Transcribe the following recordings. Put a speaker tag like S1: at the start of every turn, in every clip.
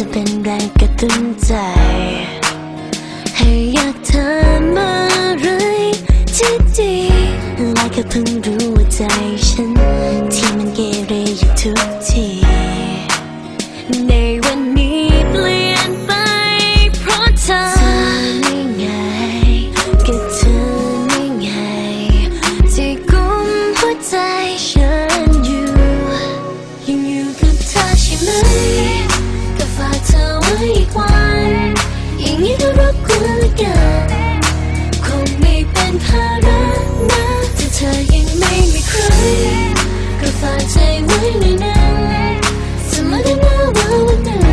S1: จะเป็นแรงกระตุ้นใจให้อยากทำอะไรที่ดีและก็เพิ่งรู้ว่าใจฉันที่มันเกเรอยู่ทุกทีในวันนี้เปลี่ยนไปเพราะเธอนี่ไงก็เธอนี่ไงที่กุมหัวใจฉันอยู่ยังอยู่กับเธอใช่ไหมก็ฝากเธอไว้อีกวันอย่างนี้ก็รบกวนละกันคงไม่เป็นภาระนะถ้าเธอยังไม่มีใครก็ฝากใจไว้ในนั้นสมมตินะว่าวันหนึ่ง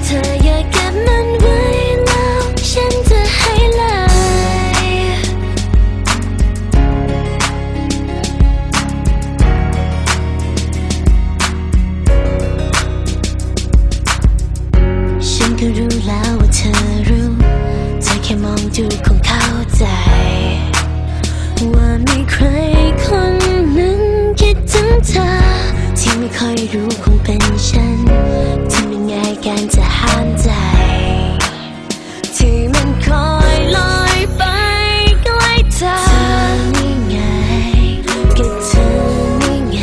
S1: เธออยากเก็บมันไว้แล้วฉันจะให้เลยฉันก็รู้แล้วว่าเธอรู้เธอแค่มองดูคงเข้าใจว่ามีใครคนหนึ่งคิดถึงเธอที่ไม่ค่อยรู้คงเป็นฉันที่ไม่ง่ายการจะห้ามใจที่มันคอยลอยไปใกล้เธอนี่ไงก็เธอนี่ไง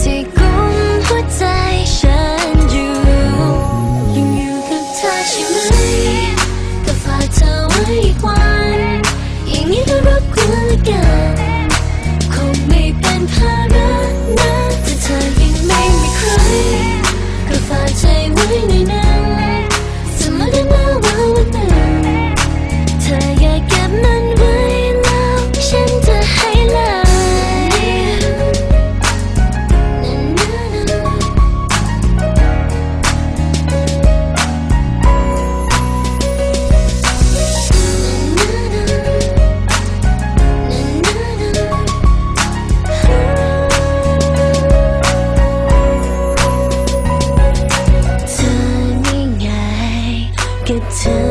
S1: ที่กุมหัวใจฉันอยู่ยังอยู่กับเธอใช่ไหมก็ฝากเธอไว้อีกวันอย่างนี้ก็รบกวนละกันคงไม่เป็นภาระนะถ้าเธอยังไม่มีใครก็ฝากใจไว้ในนั้นสมมตินะว่าวันหนึ่งเธออยากเก็บมันไว้แล้วฉันจะให้เธอนี่ไงก็เธอ